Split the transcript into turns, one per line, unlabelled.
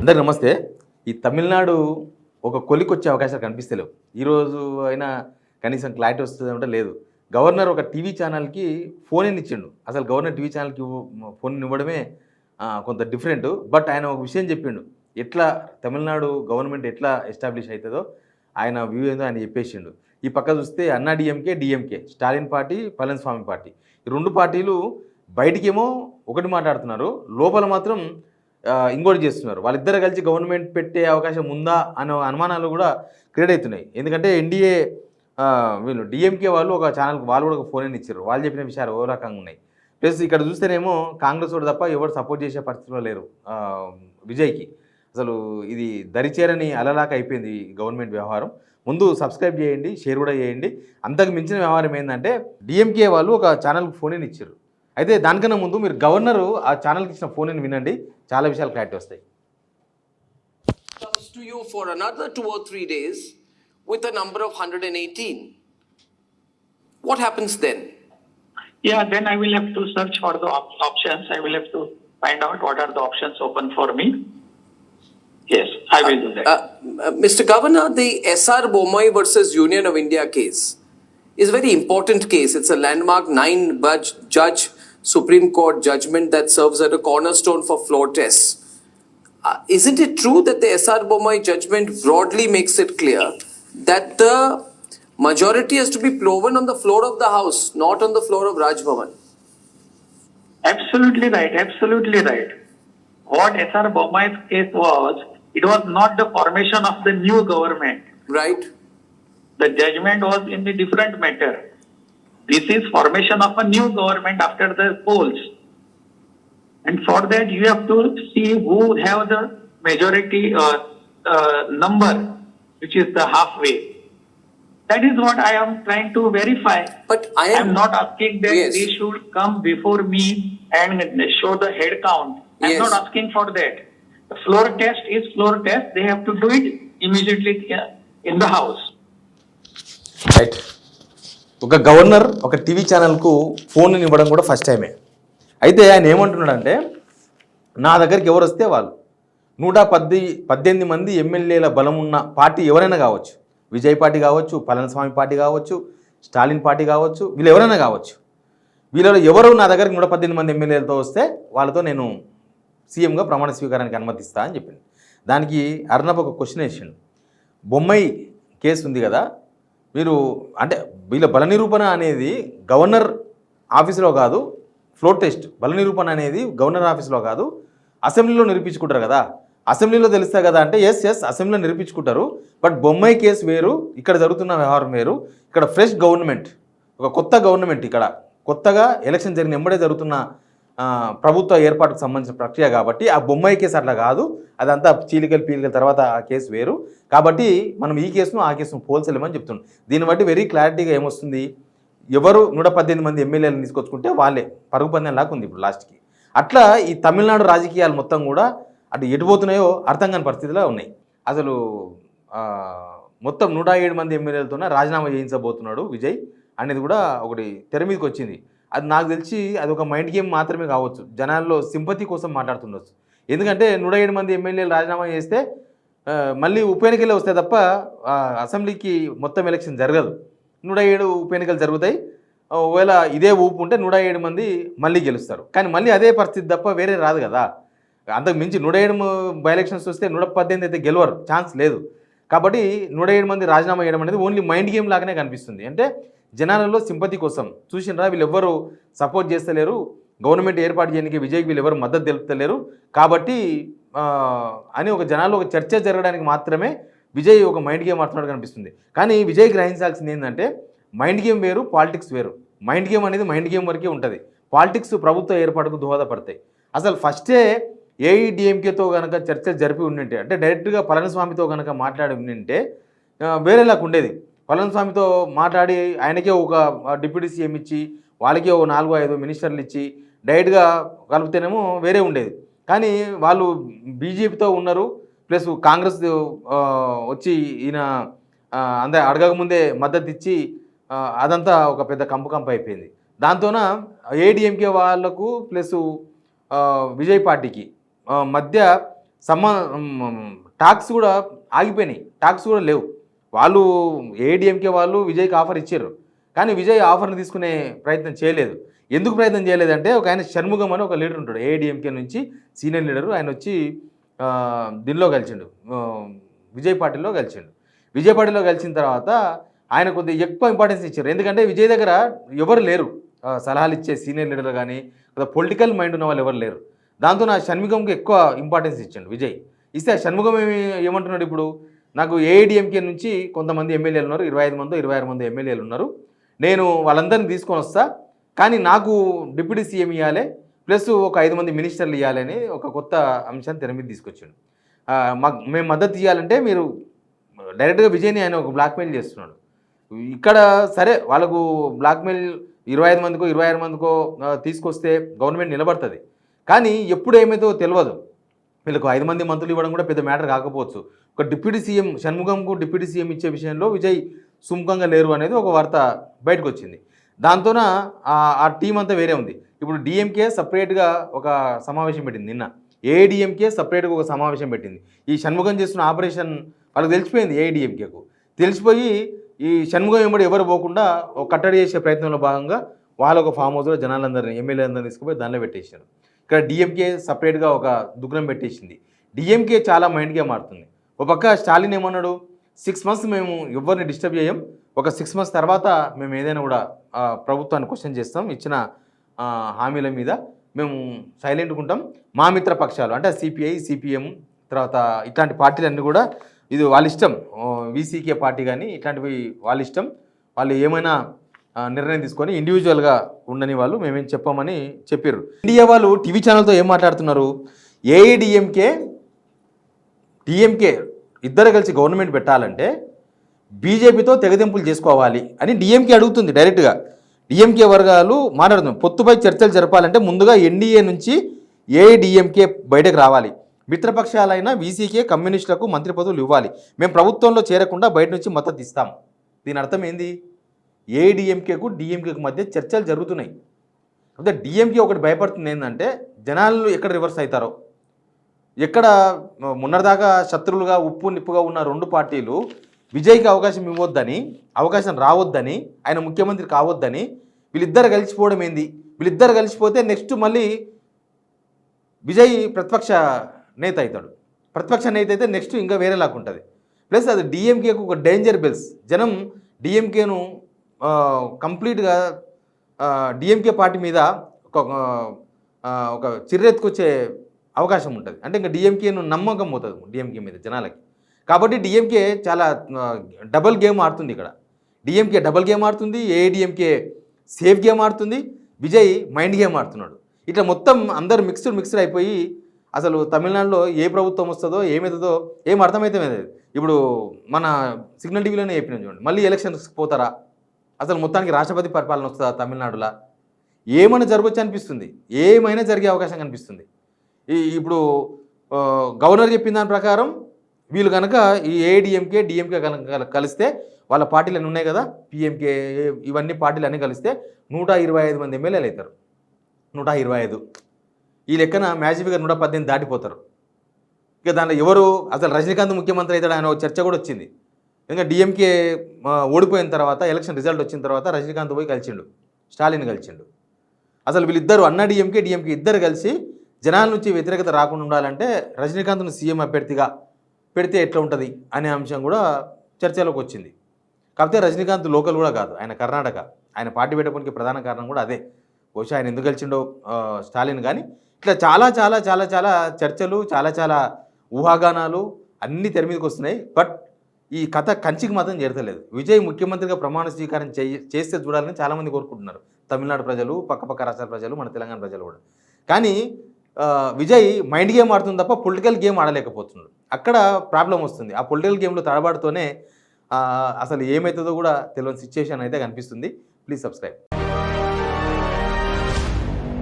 అందరికి నమస్తే. ఈ తమిళనాడు ఒక కొలికొచ్చే అవకాశాలు కనిపిస్తలేవు. ఈరోజు అయినా కనీసం క్లారిటీ వస్తదంటే లేదు. గవర్నర్ ఒక టీవీ ఛానల్‌కి ఫోన్ ఇన్ ఇచ్చిండు. అసలు గవర్నర్ టీవీ ఛానల్‌కి ఫోన్ ఇవ్వడమే కొంత డిఫరెంట్. బట్ ఆయన ఒక విషయం చెప్పిండు. ఎట్లా తమిళనాడు గవర్నమెంట్ ఎట్లా ఎస్టాబ్లిష్ అయితదో ఆయన వ్యూ ఏందో ఆయన చెప్పేసిండు. ఈ పక్క చూస్తే అన్నా DMK, DMK Stalin party, Palaniswami party. ఈ 2 పార్టీలు బయటికేమో ఒకటి మాట్లాడుతున్నారు. లోపల మాత్రం ఇంకోటి చేస్తున్నారు. వాళ్ళిద్దరు కలిసి గవర్నమెంట్ పెట్టే అవకాశం ఉందా అనే అనుమానాలు కూడా క్రియేట్ అవుతున్నాయి. ఎందుకంటే ఎన్డీఏ వీళ్ళు డీఎంకే వాళ్ళు ఒక ఛానల్కి వాళ్ళు కూడా ఒక ఫోన్ అని ఇచ్చారు. వాళ్ళు చెప్పిన విషయాలు ఓ రకంగా ఉన్నాయి. ప్లస్ ఇక్కడ చూస్తేనేమో కాంగ్రెస్ వాడు తప్ప ఎవరు సపోర్ట్ చేసే పరిస్థితిలో లేరు విజయ్కి. అసలు ఇది దరిచేరని అలలాక అయిపోయింది ఈ గవర్నమెంట్ వ్యవహారం. ముందు సబ్స్క్రైబ్ చేయండి, షేర్ కూడా చేయండి. అంతకు మించిన వ్యవహారం ఏంటంటే డిఎంకే వాళ్ళు ఒక ఛానల్కి ఫోన్ అని ఇచ్చారు. అయితే దానికన్నా ముందు మీరు గవర్నరు ఆ ఛానల్కి ఇచ్చిన ఫోన్ అని వినండి, చాలా విషయాలు క్లారిటీ వస్తాయి.
Comes to you for another 2 or 3 days with a number of 118. What happens then?
Yeah, then I will have to search for the options. I will have to find out what are the options open for me. Yes, I will do that.
Mr. Governor, the SR Bommai versus Union of India case is a very important case. It's a landmark 9-judge Supreme Court judgment that serves as a cornerstone for floor tests. Isn't it true that the SR Bommai judgment broadly makes it clear that the majority has to be proven on the floor of the House, not on the floor of Raj Bhavan?
Absolutely right, absolutely right. What SR Bommai's case was, it was not the formation of the new government.
Right.
The judgment was in the different matter. This is formation of a new government after the polls. And for that you have to see who have the majority number, which is the halfway. That is what I am trying to verify.
But I am
not asking that they should come before me and show the head count. I am not asking for that. The floor test is floor test. They have to do it immediately in the house.
Right. ఒక governor ఒక TV ఛానల్కు phone ఇవ్వడం కూడా first టైమే. అయితే ఆయన ఏమంటున్నాడంటే, నా దగ్గరికి ఎవరు వస్తే వాళ్ళు 118 మంది ఎమ్మెల్యేల బలం ఉన్న పార్టీ ఎవరైనా కావచ్చు, విజయ్ పార్టీ కావచ్చు, పళనిస్వామి పార్టీ కావచ్చు, స్టాలిన్ పార్టీ కావచ్చు, వీళ్ళు ఎవరైనా కావచ్చు. వీళ్ళలో ఎవరు నా దగ్గరికి 118 మంది ఎమ్మెల్యేలతో వస్తే వాళ్ళతో నేను సీఎంగా ప్రమాణ స్వీకారానికి అనుమతిస్తా అని చెప్పింది. దానికి అర్నబ్ ఒక క్వశ్చన్ వేసిండు. బొమ్మై కేసు ఉంది కదా, మీరు అంటే వీళ్ళ బల నిరూపణ అనేది గవర్నర్ ఆఫీసులో కాదు, ఫ్లోర్ టెస్ట్ బల నిరూపణ అనేది గవర్నర్ ఆఫీసులో కాదు, అసెంబ్లీలో నిరూపించుకుంటారు కదా, అసెంబ్లీలో తెలుస్తాయి కదా అంటే ఎస్ అసెంబ్లీలో నిరూపించుకుంటారు. బట్ బొమ్మై కేసు వేరు, ఇక్కడ జరుగుతున్న వ్యవహారం వేరు. ఇక్కడ ఫ్రెష్ గవర్నమెంట్, ఒక కొత్త గవర్నమెంట్, ఇక్కడ కొత్తగా ఎలక్షన్ జరిగిన ఎంబడే జరుగుతున్న ప్రభుత్వ ఏర్పాటుకు సంబంధించిన ప్రక్రియ కాబట్టి ఆ బొమ్మై కేసు అట్లా కాదు, అదంతా పీలికల తర్వాత ఆ కేసు వేరు. కాబట్టి మనం ఈ కేసును ఆ కేసును పోల్చలేమని చెప్తున్నాం. దీన్ని బట్టి వెరీ క్లారిటీగా ఏమొస్తుంది, ఎవరు 118 మంది ఎమ్మెల్యేలను తీసుకొచ్చుకుంటే వాళ్ళే పరుగు పందెంలాగా ఉంది ఇప్పుడు లాస్ట్కి. అట్లా ఈ తమిళనాడు రాజకీయాలు మొత్తం కూడా అటు ఎటుపోతున్నాయో అర్థం కాని పరిస్థితిలో ఉన్నాయి. అసలు మొత్తం 107 మంది ఎమ్మెల్యేలతోనే రాజీనామా చేయించబోతున్నాడు విజయ్ అనేది కూడా ఒకటి తెర మీదకి వచ్చింది. అది నాకు తెలిసి అది ఒక మైండ్ గేమ్ మాత్రమే కావచ్చు, జనాల్లో సింపతి కోసం మాట్లాడుతుండొచ్చు. ఎందుకంటే 107 మంది ఎమ్మెల్యేలు రాజీనామా చేస్తే మళ్ళీ ఉప ఎన్నికలే వస్తాయి తప్ప అసెంబ్లీకి మొత్తం ఎలక్షన్ జరగదు. 107 ఉప ఎన్నికలు జరుగుతాయి. ఒకవేళ ఇదే ఊపు ఉంటే 107 మంది మళ్ళీ గెలుస్తారు. కానీ మళ్ళీ అదే పరిస్థితి తప్ప వేరే రాదు కదా. అంతకు మించి 107 బై ఎలక్షన్స్ వస్తే 118 అయితే గెలవరు, ఛాన్స్ లేదు. కాబట్టి 107 మంది రాజీనామా చేయడం అనేది ఓన్లీ మైండ్ గేమ్ లాగానే కనిపిస్తుంది. అంటే జనాలలో సింపతి కోసం చూసినరా, వీళ్ళు ఎవరు సపోర్ట్ చేస్తలేరు, గవర్నమెంట్ ఏర్పాటు చేయడానికి విజయ్కి వీళ్ళు ఎవరు మద్దతు తెలుపుతలేరు కాబట్టి అని ఒక జనాల్లో ఒక చర్చ జరగడానికి మాత్రమే విజయ్ ఒక మైండ్ గేమ్ ఆడుతున్నాడు కనిపిస్తుంది. కానీ విజయ్ గ్రహించాల్సింది ఏంటంటే, మైండ్ గేమ్ వేరు, పాలిటిక్స్ వేరు. మైండ్ గేమ్ అనేది మైండ్ గేమ్ వరకే ఉంటుంది, పాలిటిక్స్ ప్రభుత్వ ఏర్పాటుకు దోహదపడతాయి. అసలు ఫస్టే ఏఐడిఎంకేతో కనుక చర్చలు జరిపి ఉండింటే, అంటే డైరెక్ట్గా పళనిస్వామితో కనుక మాట్లాడి ఉండింటే వేరేలాగా ఉండేది. పళనిస్వామితో మాట్లాడి ఆయనకే ఒక డిప్యూటీ సీఎం ఇచ్చి వాళ్ళకే ఒక 4-5 మినిస్టర్లు ఇచ్చి డైరెక్ట్గా కలిపితేనేమో వేరే ఉండేది. కానీ వాళ్ళు బీజేపీతో ఉన్నారు, ప్లస్ కాంగ్రెస్ వచ్చి ఈయన అంతే అడగకముందే మద్దతు ఇచ్చి అదంతా ఒక పెద్ద కంపు అయిపోయింది. దాంతోన ఏడిఎంకే వాళ్ళకు ప్లస్ విజయ్ పార్టీకి మధ్య టాక్స్ కూడా ఆగిపోయినాయి, టాక్స్ కూడా లేవు. వాళ్ళు ఏఐడిఎంకే వాళ్ళు విజయ్కి ఆఫర్ ఇచ్చారు, కానీ విజయ్ ఆఫర్ని తీసుకునే ప్రయత్నం చేయలేదు. ఎందుకు ప్రయత్నం చేయలేదంటే ఒక ఆయన షణ్ముగం అని ఒక లీడర్ ఉంటాడు ఏఐడిఎంకే నుంచి, సీనియర్ లీడరు. ఆయన వచ్చి దీనిలో కలిసిండు, విజయ్ పార్టీలో కలిసిండు. విజయ్ పార్టీలో కలిసిన తర్వాత ఆయన కొద్దిగా ఎక్కువ ఇంపార్టెన్స్ ఇచ్చారు. ఎందుకంటే విజయ్ దగ్గర ఎవరు లేరు సలహాలు ఇచ్చే సీనియర్ లీడర్ కానీ పొలిటికల్ మైండ్ ఉన్న వాళ్ళు ఎవరు లేరు. దాంతో నా షణ్ముగంకి ఎక్కువ ఇంపార్టెన్స్ ఇచ్చాడు విజయ్. ఇస్తే షణ్ముగం ఏమంటున్నాడు, ఇప్పుడు నాకు ఏఐడిఎంకే నుంచి కొంతమంది ఎమ్మెల్యేలు ఉన్నారు, 25 మందో 26 మంది ఎమ్మెల్యేలు ఉన్నారు, నేను వాళ్ళందరినీ తీసుకొని వస్తా, కానీ నాకు డిప్యూటీ సీఎం ఇవ్వాలి, ప్లస్ ఒక 5 మంది మినిస్టర్లు ఇవ్వాలని ఒక కొత్త అంశాన్ని తెర మీద తీసుకొచ్చాడు. మేము మద్దతు ఇవ్వాలంటే మీరు డైరెక్ట్గా విజయ్ని ఆయన ఒక బ్లాక్మెయిల్ చేస్తున్నాడు. ఇక్కడ సరే వాళ్ళకు బ్లాక్మెయిల్ 25 మందికో 26 మందికో తీసుకొస్తే గవర్నమెంట్ నిలబడుతుంది, కానీ ఎప్పుడు ఏమైతే తెలియదు. వీళ్ళకు 5 మంది మంత్రులు ఇవ్వడం కూడా పెద్ద మ్యాటర్ కాకపోవచ్చు. ఒక డిప్యూటీ సీఎం షణ్ముగంకు డిప్యూటీ సీఎం ఇచ్చే విషయంలో విజయ్ సుముఖంగా లేరు అనేది ఒక వార్త బయటకు వచ్చింది. దాంతోన ఆ టీం అంతా వేరే ఉంది. ఇప్పుడు డిఎంకే సపరేట్గా ఒక సమావేశం పెట్టింది నిన్న, ఏఐడిఎంకే సపరేట్గా ఒక సమావేశం పెట్టింది. ఈ షణ్ముగం చేస్తున్న ఆపరేషన్ వాళ్ళకి తెలిసిపోయింది, ఏఐడిఎంకేకు తెలిసిపోయి ఈ షణ్ముగం వెంబడి ఎవరు పోకుండా ఒక కట్టడి చేసే ప్రయత్నంలో భాగంగా వాళ్ళ ఒక ఫామ్ హౌస్లో జనాలందరినీ ఎమ్మెల్యేలందరినీ తీసుకుపోయి దానిలో పెట్టేసారు. ఇక్కడ డిఎంకే సపరేట్గా ఒక దుగ్నం పెట్టేసింది. డిఎంకే చాలా మైండ్గా మారుతుంది. ఒక పక్క స్టాలిన్ ఏమన్నాడు, 6 months మేము ఎవరిని డిస్టర్బ్ చేయం, ఒక 6 months తర్వాత మేము ఏదైనా కూడా ప్రభుత్వాన్ని క్వశ్చన్ చేస్తాం, ఇచ్చిన హామీల మీద మేము సైలెంట్గా ఉంటాం. మా మిత్ర పక్షాలు అంటే సిపిఐ సిపిఎం తర్వాత ఇట్లాంటి పార్టీలన్నీ కూడా ఇది వాళ్ళ ఇష్టం, వీసీకే పార్టీ కానీ ఇట్లాంటివి వాళ్ళ ఇష్టం, వాళ్ళు ఏమైనా నిర్ణయం తీసుకొని ఇండివిజువల్గా ఉండని వాళ్ళు మేమేం చెప్పామని చెప్పారు. ఇండియా వాళ్ళు టీవీ ఛానల్తో ఏం మాట్లాడుతున్నారు, ఏఐడిఎంకే డిఎంకే ఇద్దరు కలిసి గవర్నమెంట్ పెట్టాలంటే బీజేపీతో తెగదెంపులు చేసుకోవాలి అని డిఎంకే అడుగుతుంది డైరెక్ట్గా. డిఎంకే వర్గాలు మాట్లాడుతున్నాం, పొత్తుపై చర్చలు జరపాలంటే ముందుగా ఎన్డీఏ నుంచి ఏఐడిఎంకే బయటకు రావాలి, మిత్రపక్షాలైన వీసీకే కమ్యూనిస్టులకు మంత్రి పదవులు ఇవ్వాలి, మేము ప్రభుత్వంలో చేరకుండా బయట నుంచి మద్దతు ఇస్తాం. దీని అర్థం ఏంది, ఏఐడిఎంకేకు డిఎంకేకు మధ్య చర్చలు జరుగుతున్నాయి. అంటే డిఎంకే ఒకటి భయపడుతుంది ఏంటంటే జనాలు ఎక్కడ రివర్స్ అవుతారో, ఎక్కడ మొన్నటిదాకా శత్రువులుగా ఉప్పు నిప్పుగా ఉన్న 2 పార్టీలు విజయ్కి అవకాశం ఇవ్వొద్దని, అవకాశం రావద్దని, ఆయన ముఖ్యమంత్రి కావద్దని వీళ్ళిద్దరు కలిసిపోవడం ఏంది, వీళ్ళిద్దరు కలిసిపోతే నెక్స్ట్ మళ్ళీ విజయ్ ప్రతిపక్ష నేత అవుతాడు, ప్రతిపక్ష నేత అయితే నెక్స్ట్ ఇంకా వేరేలాగా ఉంటుంది. ప్లస్ అది డిఎంకేకు ఒక డేంజర్ బెల్స్. జనం డిఎంకేను కంప్లీట్గా డిఎంకే పార్టీ మీద ఒక చిర్రెత్తుకొచ్చే అవకాశం ఉంటుంది. అంటే ఇంకా డిఎంకేను నమ్మకం పోతుంది డిఎంకే మీద జనాలకి. కాబట్టి డిఎంకే చాలా డబల్ గేమ్ ఆడుతుంది. ఇక్కడ డిఎంకే డబల్ గేమ్ ఆడుతుంది, ఏఐడిఎంకే సేఫ్ గేమ్ ఆడుతుంది, విజయ్ మైండ్ గేమ్ ఆడుతున్నాడు. ఇట్లా మొత్తం అందరు మిక్స్డ్ అయిపోయి అసలు తమిళనాడులో ఏ ప్రభుత్వం వస్తుందో ఏమవుతుందో ఏం అర్థమైతే లేదు. ఇప్పుడు మన సిగ్నల్ టీవీలోనే చెప్పినాం చూడండి, మళ్ళీ ఎలక్షన్స్కి పోతారా, అసలు మొత్తానికి రాష్ట్రపతి పరిపాలన వస్తుందా తమిళనాడులో, ఏమైనా జరగవచ్చు అనిపిస్తుంది, ఏమైనా జరిగే అవకాశం కనిపిస్తుంది. ఇప్పుడు గవర్నర్ చెప్పిన దాని ప్రకారం వీళ్ళు కనుక ఈ ఏఐడిఎంకే డిఎంకే కలిస్తే వాళ్ళ పార్టీలు అన్నీ ఉన్నాయి కదా, పిఎంకే ఇవన్నీ పార్టీలు అన్నీ కలిస్తే 125 మంది ఎమ్మెల్యేలు అవుతారు. 125 ఈ లెక్కన మ్యాజిక్ గారు 118 దాటిపోతారు. ఇక దాంట్లో ఎవరు అసలు రజనీకాంత్ ముఖ్యమంత్రి అవుతాడు ఆయన ఒక చర్చ కూడా వచ్చింది. ఇంకా డిఎంకే ఓడిపోయిన తర్వాత ఎలక్షన్ రిజల్ట్ వచ్చిన తర్వాత రజనీకాంత్ పోయి కలిసిండు, స్టాలిన్ కలిసిండు. అసలు వీళ్ళిద్దరు అన్నా డిఎంకే ఇద్దరు కలిసి జనాల నుంచి వ్యతిరేకత రాకుండా ఉండాలంటే రజనీకాంత్ను సీఎం అభ్యర్థిగా పెడితే ఎట్లా ఉంటుంది అనే అంశం కూడా చర్చలోకి వచ్చింది. కాకపోతే రజనీకాంత్ లోకల్ కూడా కాదు, ఆయన కర్ణాటక, ఆయన పార్టీ పెట్టడానికి ప్రధాన కారణం కూడా అదే. బహుశా ఆయన ఎందుకు కలిసిండో స్టాలిన్. కానీ ఇట్లా చాలా చాలా చాలా చాలా చర్చలు, చాలా చాలా ఊహాగానాలు అన్నీ తెర మీదకి వస్తున్నాయి. బట్ ఈ కథ కంచికి మాత్రం చేరతలేదు. విజయ్ ముఖ్యమంత్రిగా ప్రమాణ స్వీకారం చేస్తే చూడాలని చాలామంది కోరుకుంటున్నారు, తమిళనాడు ప్రజలు, పక్కపక్క రాష్ట్రాల ప్రజలు, మన తెలంగాణ ప్రజలు కూడా. కానీ విజయ్ మైండ్ గేమ్ ఆడుతుంది తప్ప పొలిటికల్ గేమ్ ఆడలేకపోతున్నాడు. అక్కడ ప్రాబ్లం వస్తుంది. ఆ పొలిటికల్ గేమ్లో తడబాటుతోనే అసలు ఏమవుతుందో కూడా తెలియని సిచ్యువేషన్ అయితే కనిపిస్తుంది. Please subscribe.